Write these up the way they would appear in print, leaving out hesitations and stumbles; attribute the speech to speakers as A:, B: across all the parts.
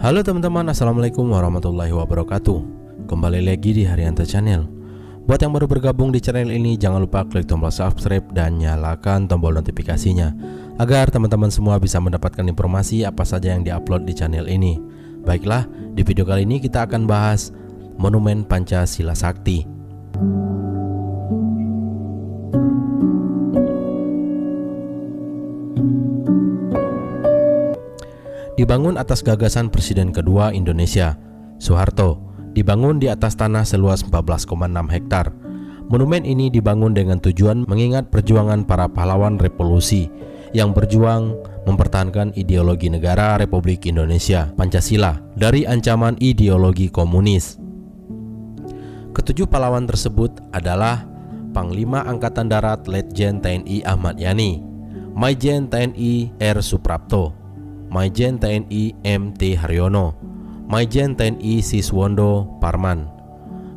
A: Halo teman-teman, Assalamualaikum warahmatullahi wabarakatuh. Kembali lagi di Haryanto Channel. Buat yang baru bergabung di channel ini, jangan lupa klik tombol subscribe dan nyalakan tombol notifikasinya agar teman-teman semua bisa mendapatkan informasi apa saja yang diupload di channel ini. Baiklah, di video kali ini kita akan bahas Monumen Pancasila Sakti. Dibangun atas gagasan Presiden kedua Indonesia, Soeharto, dibangun di atas tanah seluas 14,6 hektar. Monumen ini dibangun dengan tujuan mengingat perjuangan para pahlawan revolusi yang berjuang mempertahankan ideologi negara Republik Indonesia, Pancasila, dari ancaman ideologi komunis. Ketujuh pahlawan tersebut adalah Panglima Angkatan Darat Letjen TNI Ahmad Yani, Maijen TNI R. Suprapto, Maijen TNI M.T. Haryono, Maijen TNI Siswondo Parman,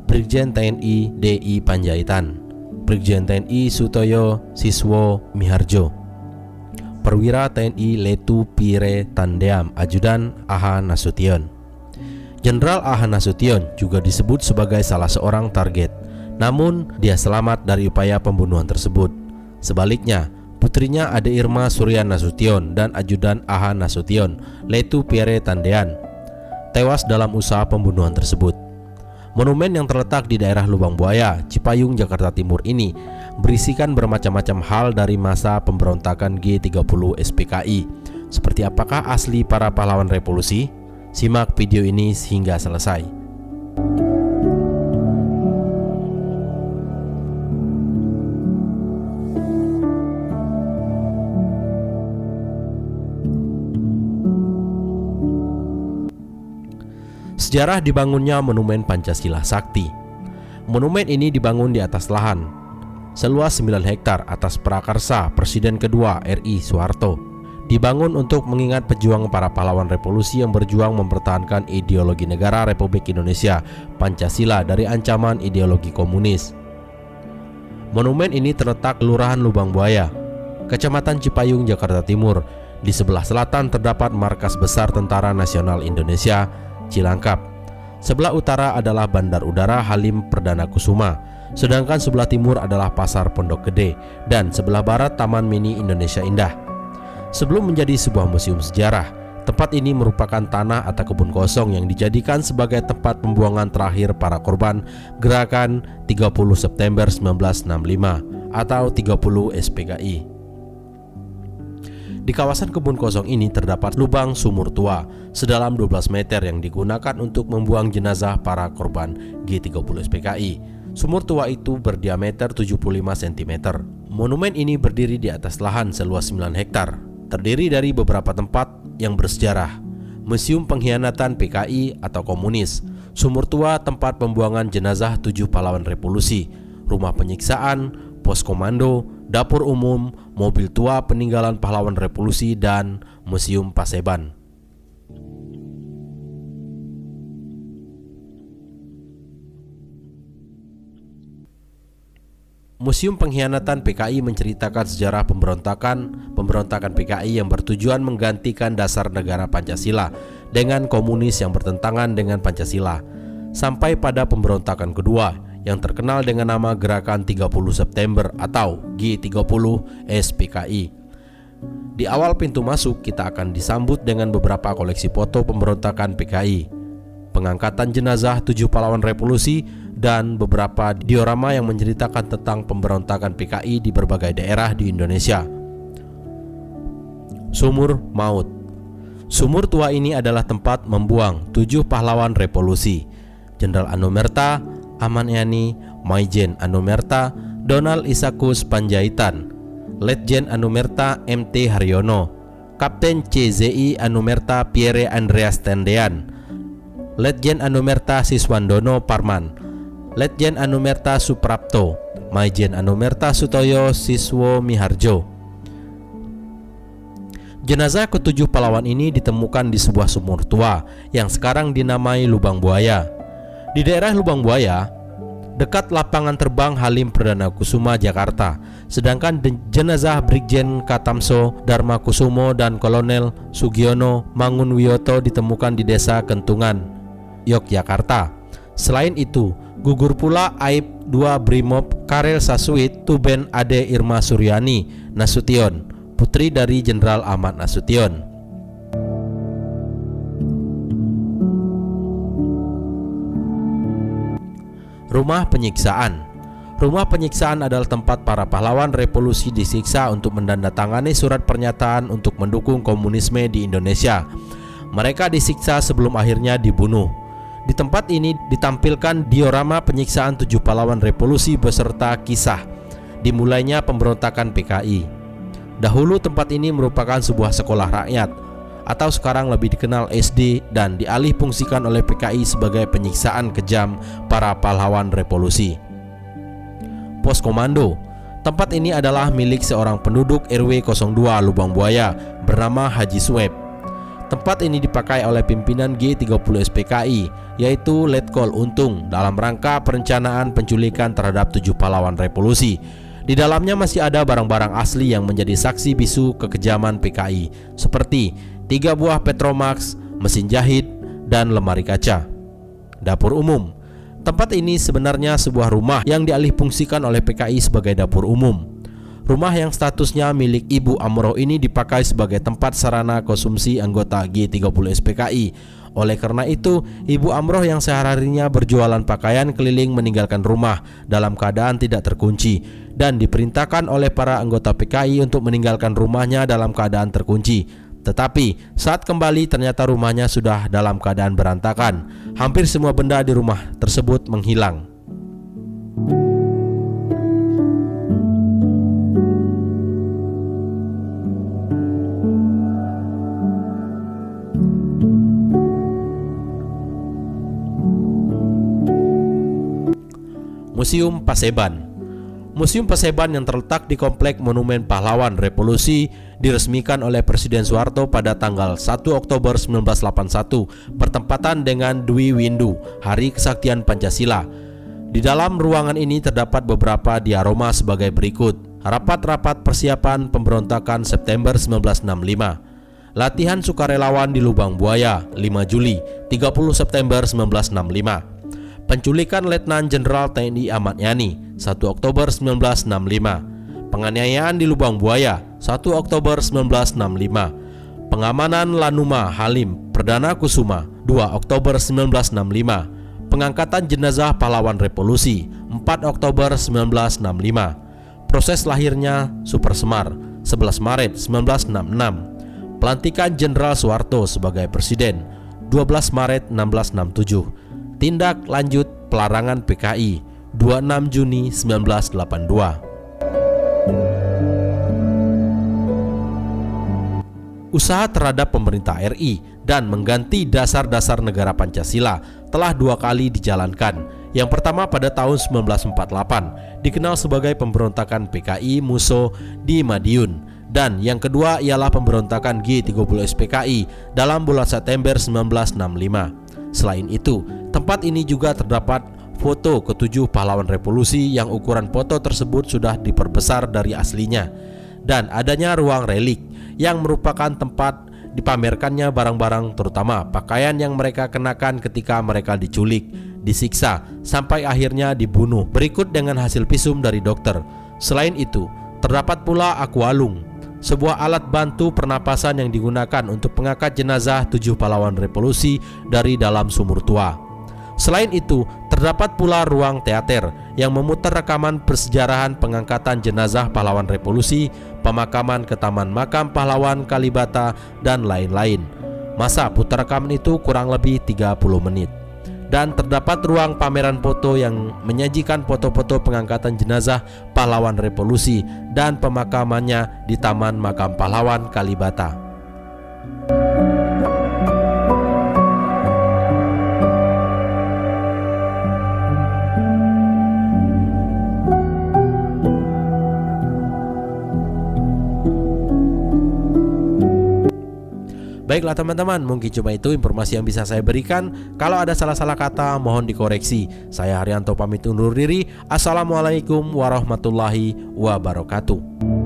A: Brigjen TNI D.I. Panjaitan, Brigjen TNI Sutoyo Siswo Miharjo, Perwira TNI Letu Pire Tandeam Ajudan Aha Nasution. Jenderal Aha Nasution juga disebut sebagai salah seorang target, namun dia selamat dari upaya pembunuhan tersebut. Sebaliknya, putrinya Ade Irma Surya Nasution dan ajudan Aha Nasution, Letu Pierre Tandean, tewas dalam usaha pembunuhan tersebut. Monumen yang terletak di daerah Lubang Buaya, Cipayung, Jakarta Timur ini berisikan bermacam-macam hal dari masa pemberontakan G30 SPKI. Seperti apakah asli para pahlawan revolusi? Simak video ini hingga selesai. Sejarah dibangunnya Monumen Pancasila Sakti. Monumen ini dibangun di atas lahan seluas 9 hektar atas prakarsa Presiden kedua RI Soeharto. Dibangun untuk mengingat pejuang para pahlawan revolusi yang berjuang mempertahankan ideologi negara Republik Indonesia, Pancasila, dari ancaman ideologi komunis. Monumen ini terletak Kelurahan Lubang Buaya, Kecamatan Cipayung, Jakarta Timur. Di sebelah selatan terdapat markas besar Tentara Nasional Indonesia Cilangkap. Sebelah utara adalah Bandar Udara Halim Perdana Kusuma, sedangkan sebelah timur adalah Pasar Pondok Gede, dan sebelah barat Taman Mini Indonesia Indah. Sebelum menjadi sebuah museum sejarah, tempat ini merupakan tanah atau kebun kosong yang dijadikan sebagai tempat pembuangan terakhir para korban gerakan 30 September 1965 atau 30 SPKI. Di kawasan kebun kosong ini terdapat lubang sumur tua sedalam 12 meter yang digunakan untuk membuang jenazah para korban G30 SPKI. Sumur tua itu berdiameter 75 cm. Monumen ini berdiri di atas lahan seluas 9 hektar. Terdiri dari beberapa tempat yang bersejarah: Museum Pengkhianatan PKI atau Komunis, sumur tua tempat pembuangan jenazah 7 pahlawan revolusi, rumah penyiksaan, pos komando, dapur umum, mobil tua peninggalan pahlawan revolusi, dan Museum Paseban. Museum Pengkhianatan PKI menceritakan sejarah pemberontakan PKI yang bertujuan menggantikan dasar negara Pancasila dengan komunis yang bertentangan dengan Pancasila, sampai pada pemberontakan kedua yang terkenal dengan nama Gerakan 30 September atau G30 SPKI. Di awal pintu masuk kita akan disambut dengan beberapa koleksi foto pemberontakan PKI, pengangkatan jenazah 7 pahlawan revolusi, dan beberapa diorama yang menceritakan tentang pemberontakan PKI di berbagai daerah di Indonesia. Sumur Maut. Sumur tua ini adalah tempat membuang 7 pahlawan revolusi: Jenderal Anumerta Ahmad Yani, Maijen Anumerta Donald Isakus Panjaitan, Letjen Anumerta M.T. Haryono, Kapten CZI Anumerta Pierre Andreas Tandean, Letjen Anumerta Siswandono Parman, Letjen Anumerta Suprapto, Maijen Anumerta Sutoyo Siswo Miharjo. Jenazah ketujuh pahlawan ini ditemukan di sebuah sumur tua yang sekarang dinamai Lubang Buaya. Di daerah Lubang Buaya dekat lapangan terbang Halim Perdana Kusuma, Jakarta. Sedangkan jenazah Brigjen Katamso Dharma Kusumo dan Kolonel Sugiono Mangunwiyoto ditemukan di Desa Kentungan, Yogyakarta. Selain itu, gugur pula Aib 2 Brimob Karel Sasuit Tuben Ade Irma Suryani Nasution, putri dari Jenderal Ahmad Nasution. Rumah penyiksaan. Rumah penyiksaan adalah tempat para pahlawan revolusi disiksa untuk mendandatangani surat pernyataan untuk mendukung komunisme di Indonesia. Mereka disiksa sebelum akhirnya dibunuh. Di tempat ini ditampilkan diorama penyiksaan 7 pahlawan revolusi beserta kisah dimulainya pemberontakan PKI. Dahulu tempat ini merupakan sebuah sekolah rakyat, atau sekarang lebih dikenal SD, dan dialih fungsikan oleh PKI sebagai penyiksaan kejam para pahlawan revolusi. Pos Komando. Tempat ini adalah milik seorang penduduk RW 02 Lubang Buaya bernama Haji Sueb. Tempat ini dipakai oleh pimpinan G30 SPKI, yaitu Letkol Untung, dalam rangka perencanaan penculikan terhadap 7 pahlawan revolusi. Di dalamnya masih ada barang-barang asli yang menjadi saksi bisu kekejaman PKI, seperti 3 buah Petromax, mesin jahit, dan lemari kaca. Dapur umum. Tempat ini sebenarnya sebuah rumah yang dialihfungsikan oleh PKI sebagai dapur umum. Rumah yang statusnya milik Ibu Amroh ini dipakai sebagai tempat sarana konsumsi anggota G30 SPKI. Oleh karena itu, Ibu Amroh yang sehari-harinya berjualan pakaian keliling meninggalkan rumah dalam keadaan tidak terkunci dan diperintahkan oleh para anggota PKI untuk meninggalkan rumahnya dalam keadaan terkunci. Tetapi saat kembali ternyata rumahnya sudah dalam keadaan berantakan. Hampir semua benda di rumah tersebut menghilang. Museum Paseban. Museum Paseban yang terletak di Komplek Monumen Pahlawan Revolusi diresmikan oleh Presiden Soeharto pada tanggal 1 Oktober 1981 bertepatan dengan Dwi Windu, Hari Kesaktian Pancasila. Di dalam ruangan ini terdapat beberapa diorama sebagai berikut: rapat-rapat persiapan pemberontakan September 1965, latihan sukarelawan di Lubang Buaya 5 Juli 30 September 1965, penculikan Letnan Jenderal TNI Ahmad Yani 1 Oktober 1965, penganiayaan di Lubang Buaya 1 Oktober 1965, pengamanan Lanuma Halim Perdana Kusuma 2 Oktober 1965, pengangkatan jenazah pahlawan revolusi 4 Oktober 1965, proses lahirnya Super Semar 11 Maret 1966, pelantikan Jenderal Soeharto sebagai presiden 12 Maret 1967, tindak lanjut pelarangan PKI 26 Juni 1982. Usaha terhadap pemerintah RI dan mengganti dasar-dasar negara Pancasila telah 2 kali dijalankan. Yang pertama pada tahun 1948, dikenal sebagai pemberontakan PKI Muso di Madiun, dan yang kedua ialah pemberontakan G30 SPKI dalam bulan September 1965. Selain itu, tempat ini juga terdapat foto ke-7 pahlawan revolusi yang ukuran foto tersebut sudah diperbesar dari aslinya, dan adanya ruang relik yang merupakan tempat dipamerkannya barang-barang, terutama pakaian yang mereka kenakan ketika mereka diculik, disiksa, sampai akhirnya dibunuh berikut dengan hasil visum dari dokter. Selain itu, terdapat pula akualung, sebuah alat bantu pernapasan yang digunakan untuk mengangkat jenazah 7 pahlawan revolusi dari dalam sumur tua. Selain itu, terdapat pula ruang teater yang memutar rekaman persejarahan pengangkatan jenazah pahlawan revolusi, pemakaman ke Taman Makam Pahlawan Kalibata, dan lain-lain. Masa putar rekaman itu kurang lebih 30 menit. Dan terdapat ruang pameran foto yang menyajikan foto-foto pengangkatan jenazah pahlawan revolusi dan pemakamannya di Taman Makam Pahlawan Kalibata. Baiklah teman-teman, mungkin cuma itu informasi yang bisa saya berikan. Kalau ada salah-salah kata, mohon dikoreksi. Saya Haryanto pamit undur diri. Assalamualaikum warahmatullahi wabarakatuh.